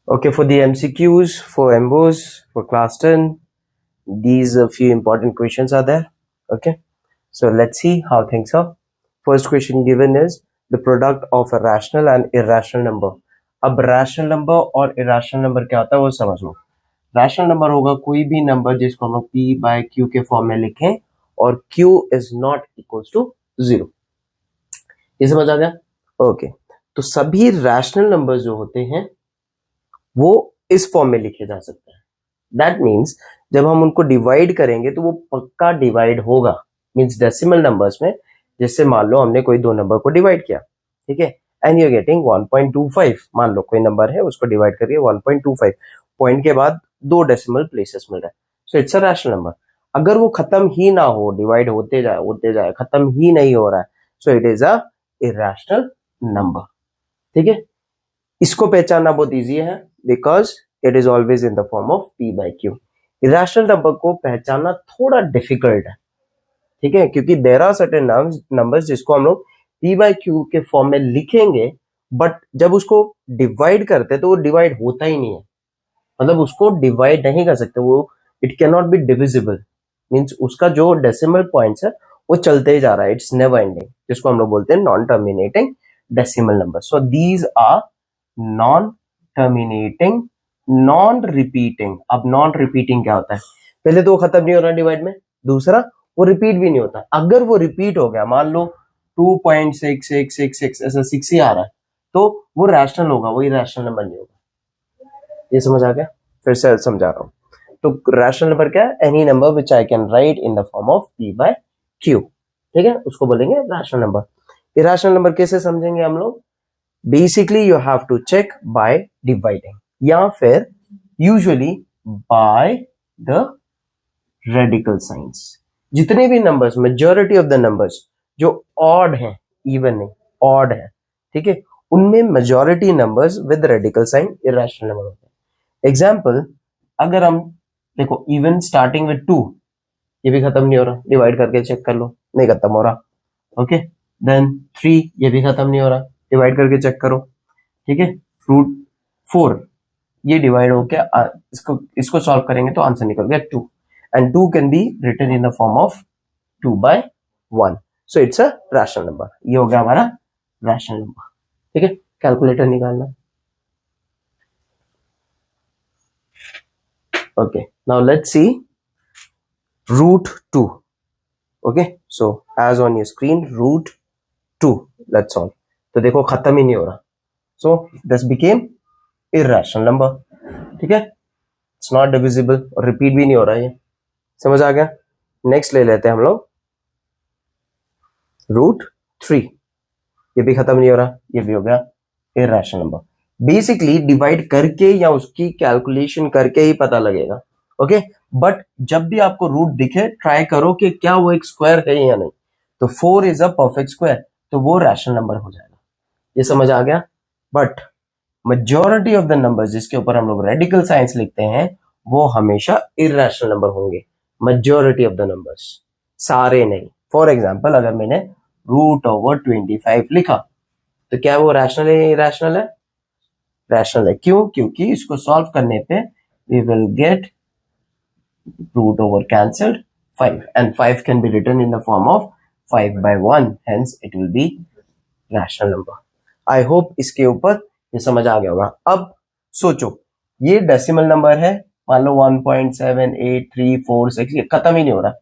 Okay, for the MCQs, for MBOs, for class 10, these a few important questions are there. Okay, so let's see how things are. First question given is the product of a rational and irrational number. अब rational number और irrational number क्या होता है वो समझ लो. Rational number होगा कोई भी number जिसको हम लोग P by Q के फॉर्म में लिखें और Q is not equals to 0. ये समझ आ गया? ओके, तो सभी rational numbers जो होते हैं वो इस फॉर्म में लिखे जा सकते हैं. दैट मीन्स जब हम उनको डिवाइड करेंगे तो वो पक्का डिवाइड होगा. मीन्स डेसिमल नंबर्स में, जैसे मान लो हमने कोई दो नंबर को डिवाइड किया, ठीक है, एंड यू आर गेटिंग 1.25. मान लो कोई नंबर है उसको डिवाइड करिए 1.25, पॉइंट के बाद दो डेसिमल प्लेसेस मिल रहा है, सो इट्स अ रैशनल नंबर. अगर वो खत्म ही ना हो, डिवाइड होते जाए खत्म ही नहीं हो रहा है, so it is a irrational number. ठीक है, इसको पहचानना बहुत इजी है because it is always in the form of P by Q. Irrational number को पहचानना थोड़ा डिफिकल्ट है, ठीक है, क्योंकि देयर आर सर्टेन नंबर्स जिसको हम लोग P by Q के फॉर्म में लिखेंगे, बट जब उसको डिवाइड करते हैं तो वो डिवाइड होता ही नहीं है. मतलब उसको डिवाइड नहीं कर सकते, वो it can not be divisible. Means उसका जो डेसिमल पॉइंट्स है वो चलते ही जा रहा है, इट्स नेवर एंडिंग, जिसको हम लोग बोलते हैं non terminating decimal number. So these are non terminating, non repeating. अब नॉन रिपीटिंग क्या होता है? पहले तो वो खत्म नहीं हो रहा डिवाइड में, दूसरा वो रिपीट भी नहीं होता. अगर वो रिपीट हो गया, मान लो 2.6666 ऐसा 6 ही आ रहा है, तो वो रैशनल होगा, वो इरैशनल नंबर नहीं होगा. ये समझ आ गया? फिर से समझा रहा हूं. तो रैशनल नंबर क्या है? Any number which I can write in the form of P by Q. ठीक है, उसको बोलेंगे रैशनल नंबर. इरैशनल नंबर कैसे समझेंगे हम लोग? Basically you have to check by dividing या फिर usually by the radical science. जितने भी numbers, majority of the numbers जो ऑड हैं, इवन नहीं ऑड है, ठीक है, उनमें majority numbers with radical sign irrational number होते हैं. एग्जाम्पल, अगर हम देखो इवन स्टार्टिंग विद 2, ये भी खत्म नहीं हो रहा, डिवाइड करके चेक कर लो, नहीं खत्म हो रहा. ओके, देन 3, ये भी खत्म नहीं हो रहा, डिवाइड करके चेक करो. ठीक है, रूट 4, ये डिवाइड होके इसको सॉल्व करेंगे तो आंसर निकल गया 2, and 2 can be written in the form of 2 by 1. So it's a rational number. ये हो गया हमारा रैशनल नंबर. ठीक है, कैलकुलेटर निकालना. Okay, now let's see root 2. Okay, so as on your screen, root 2. Let's solve. तो देखो खत्म ही नहीं हो रहा, so this became irrational number. ठीक है, it's not divisible और repeat भी नहीं हो रहा है. ये समझ आ गया? नेक्स्ट ले लेते हैं हम लोग root 3. ये भी खत्म नहीं हो रहा, ये भी हो गया irrational number. बेसिकली डिवाइड करके या उसकी कैलकुलेशन करके ही पता लगेगा. ओके, बट जब भी आपको रूट दिखे, ट्राई करो कि क्या वो एक स्क्वायर है या नहीं. तो 4 इज अ परफेक्ट स्क्वायर, तो वो रैशनल नंबर हो जाएगा. ये समझ आ गया? But majority of the numbers जिसके ऊपर हम लोग रेडिकल साइंस लिखते हैं वो हमेशा इरैशनल नंबर होंगे. मेजॉरिटी ऑफ द नंबर्स, सारे नहीं. फॉर एग्जाम्पल, अगर मैंने √25 लिखा तो क्या वो रैशनल है, इरैशनल है? रैशनल है. क्यों? क्योंकि इसको सॉल्व करने पे we will get root over cancelled 5 and 5 can be written in the form of 5 by 1, hence it will be rational number. I hope इसके ऊपर ये समझ आ गया होगा. अब सोचो, ये डेसिमल नंबर है, मान लो 1.7834 ये खत्म ही नहीं हो रहा.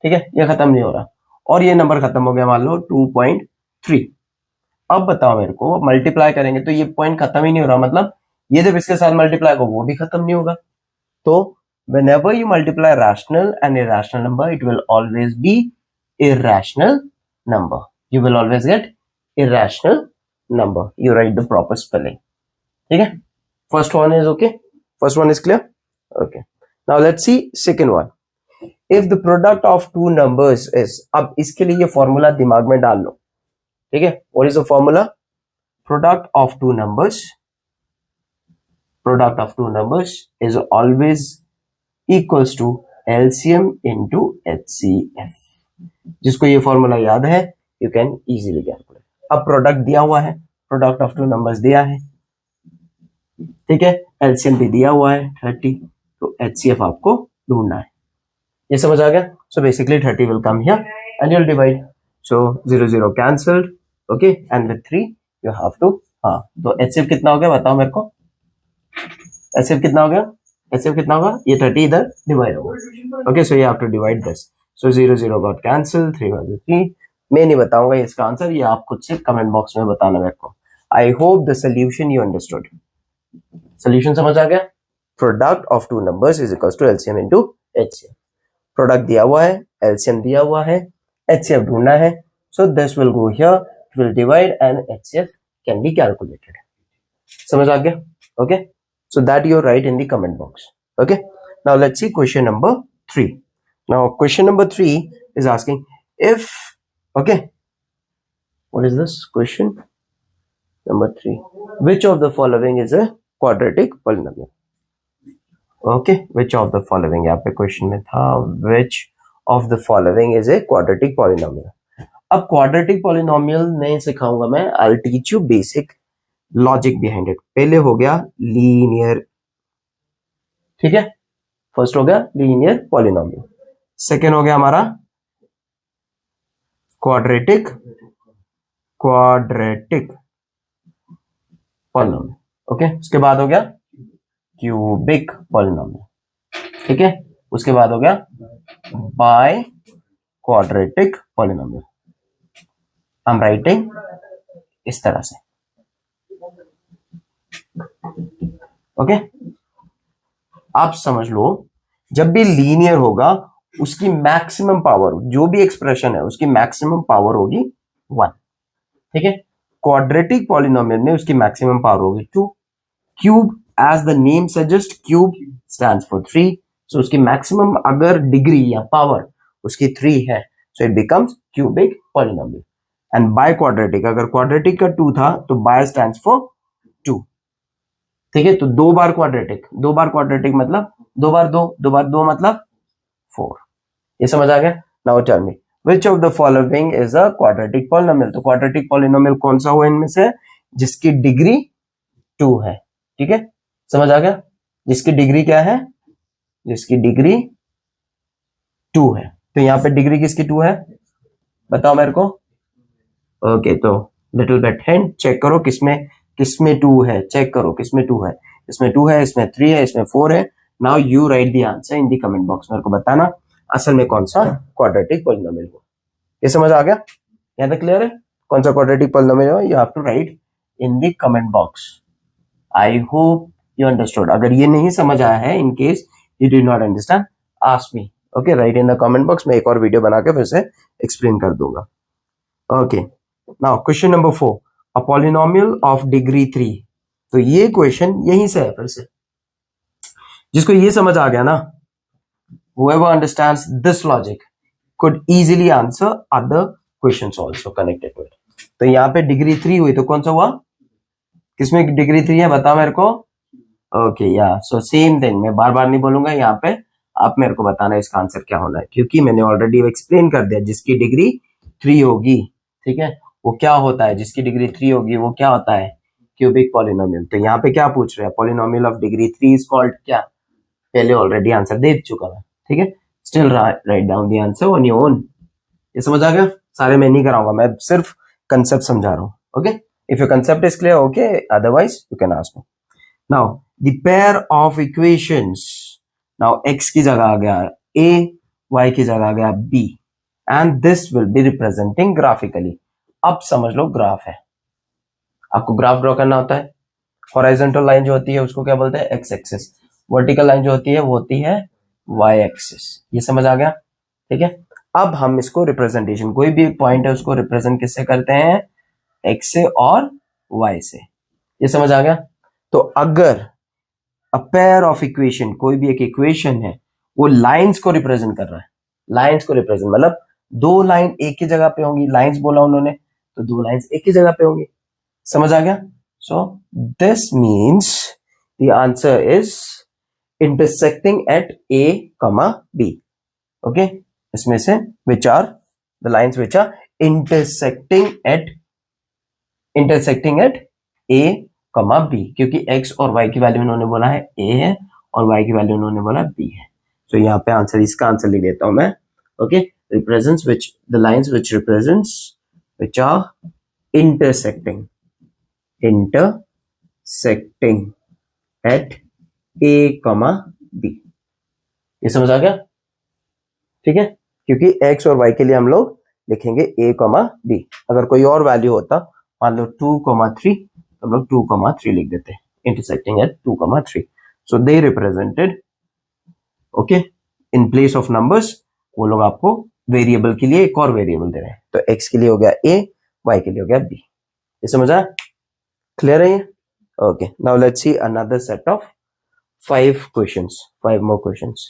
ठीक है, ये खत्म नहीं हो रहा, और ये नंबर खत्म हो गया मान लो 2.3. अब बताओ मेरे को, मल्टीप्लाई करेंगे तो ये पॉइंट खत्म ही नहीं हो रहा, मतलब ये जब इसके साथ मल्टीप्लाई होगा वो भी खत्म नहीं होगा. तो whenever you multiply rational and irrational number, it will always be irrational number. You will always get irrational number. You write the proper spelling. ठीक है, first one is okay, first one is clear. Okay, now let's see second one. If the product of two numbers is, अब इसके लिए ये formula दिमाग में डाल लो. ठीक है, what is the formula? Product of two numbers is always equals to LCM into HCF. जिसको ये फॉर्मूला याद है, you can easily calculate. अब प्रोडक्ट दिया हुआ है, प्रोडक्ट ऑफ टू नंबर्स दिया है, ठीक है, एलसीएम भी दिया हुआ है 30, तो एचसीएफ आपको ढूंढना है। ये समझ आ गया? So basically 30 will come here and you will divide, so 0 0 cancelled, okay, and with 3 you have to, हाँ, तो एचसीएफ कितना हो गया बताओ मेरे को, एचसीएफ कितना हो गया, एचसीएफ कितना होगा, ये 30 इधर डिवाइड होगा, okay, so you have to divide this, so 0 0 got cancel, 3 1 3, मैं नहीं बताऊंगा इसका आंसर, ये आप खुद से कमेंट बॉक्स में बताना मेरे को। I hope the solution you understood, solution समझ आ गया? Product of two numbers is equal to LCM into HCF, product दिया हुआ है, एलसीएम दिया हुआ है, एचसीएफ ढूंढना है, so this will go here, it will divide and HCF can be calculated. समझ आ गया? Okay, so that you write in the comment box. Okay, now let's see question number 3. Now question number 3 is asking if, okay, what is this question number 3, which of the following is a quadratic polynomial? Okay, which of the following, यहाँ पे question में था which of the following is a quadratic polynomial. अब quadratic polynomial नहीं सिखाऊंगा मैं, I'll teach you basic logic behind it. पहले हो गया लीनियर, ठीक है, फर्स्ट हो गया लीनियर पॉलिनोमियल, सेकेंड हो गया हमारा क्वाड्रेटिक पॉलिनोमियल, ओके, उसके बाद हो गया क्यूबिक पॉलिनोमियल, ठीक है, उसके बाद हो गया by quadratic polynomial. I am writing इस तरह से, ओके, आप समझ लो, जब भी लीनियर होगा उसकी मैक्सिमम पावर, जो भी एक्सप्रेशन है उसकी मैक्सिमम पावर होगी 1, ठीक है। क्वाड्रेटिक पॉलिनोमियल में उसकी मैक्सिमम पावर होगी 2। Cube, as the name suggest, cube stands for 3, so उसकी मैक्सिमम अगर डिग्री या पावर उसकी 3 है, so it becomes cubic polynomial. And by quadratic, अगर क्वाड्रेटिक का 2 था तो बाय स्टैंड्स फॉर 2, ठीक है, तो 2 बार क्वाड्रेटिक, 2 बार क्वाड्रेटिक मतलब 2 बार 2, 2 बार 2 मतलब 4। ये समझ आ गया? Now tell me which of the following is a quadratic polynomial. तो क्वाड्रेटिक पॉलिनोमियल कौन सा हुआ इनमें से जिसकी डिग्री 2 है, ठीक है, समझ आ गया? जिसकी डिग्री क्या है, जिसकी डिग्री 2 है, तो यहाँ पे डिग्री किसकी 2 है बताओ मेरे को। ओके, तो लिटिल बिट हिंट, चेक करो किसमें 2 है, चेक करो किसमें 2 है, इसमें 2 है, इसमें 3 है, इसमें 4 है। Now you right the answer in the comment box, मेरे को बताना असल में कौन सा क्वाड्रेटिक पॉलिनोमियल हो। ये समझ आ गया? यहाँ तक क्लियर है कौन सा क्वाड्रेटिक पॉलिनोमियल हो? You have to write in the comment box. I hope you understood. अगर ये नहीं समझ आया है, in case you did not understand, ask me, okay, write in the comment box. मैं एक और वीडियो बना के फिर से एक्सप्लेन कर दूंगा। Okay, now question number 4, a polynomial of degree 3। तो ये क्वेश्चन यहीं से है, फिर से जिसको ये समझ आ गया ना, whoever understands this logic could easily answer other questions also connected to it। तो यहाँ पे डिग्री 3 हुई, तो कौन सा हुआ, किसमें डिग्री 3 है बताओ मेरे को। ओके, या सो सेम थिंग, मैं बार बार नहीं बोलूंगा, यहाँ पे आप मेरे को बताना इसका आंसर क्या होना है, क्योंकि मैंने ऑलरेडी एक्सप्लेन कर दिया। जिसकी डिग्री 3 होगी, ठीक है, वो क्या होता है, जिसकी डिग्री 3 होगी वो क्या होता है, क्यूबिक पॉलिनोमियल। तो यहाँ पे क्या पूछ रहे हैं, polynomial of degree 3 is called क्या, पहले ऑलरेडी आंसर दे चुका है, ठीक है। Still write down the answer on your own. ये समझ आ गया? सारे मैं नहीं कराऊंगा, मैं सिर्फ कंसेप्ट समझा रहा हूँ, okay. If your concept is clear, okay, otherwise you can ask me. Now the pair of equations, now x की जगह आ गया a, y की जगह आ गया b, and this will be representing graphically. अब समझ लो ग्राफ है, आपको ग्राफ ड्रॉ करना होता है। हॉरिजॉन्टल लाइन जो होती है उसको क्या बोलते हैं, एक्स एक्सिस। वर्टिकल लाइन जो होती है वो होती है वाई एक्सिस। ये समझ आ गया? ठीक है, अब हम इसको रिप्रेजेंटेशन, कोई भी पॉइंट है उसको रिप्रेजेंट किससे करते हैं, एक्स से और वाई से। ये समझ आ गया? तो अगर अ पेयर ऑफ इक्वेशन, कोई भी एक इक्वेशन है, वो लाइंस को रिप्रेजेंट कर रहा है, लाइंस को रिप्रेजेंट मतलब 2 लाइन एक ही जगह पे होंगी, लाइंस बोला उन्होंने तो 2 लाइंस एक ही जगह पे होंगी। समझ आ गया? So this means the answer is intersecting at A, B. Okay, इसमें से which are the lines which are intersecting at A, कमा बी, क्योंकि x और y की वैल्यू उन्होंने बोला है a है और y की वैल्यू उन्होंने बोला b है। तो यहाँ पे आंसर, इसका आंसर लिख देता हूं मैं। Okay, represents which the lines which represents which are intersecting at a, b। ये समझ आ गया? ठीक है, क्योंकि x और y के लिए हम लोग लिखेंगे a, b। अगर कोई और वैल्यू होता, मान लो 2, 3, हम लोग 2, 3 लिख देते हैं, intersecting at 2, 3। so they represented, okay, in place of numbers वो लोग आपको वेरिएबल के लिए एक और वेरिएबल दे रहे हैं, तो x के लिए हो गया a, y के लिए हो गया b। ये समझ आया? क्लियर है ये? Okay, now let's see another set of 5 questions, 5 more questions।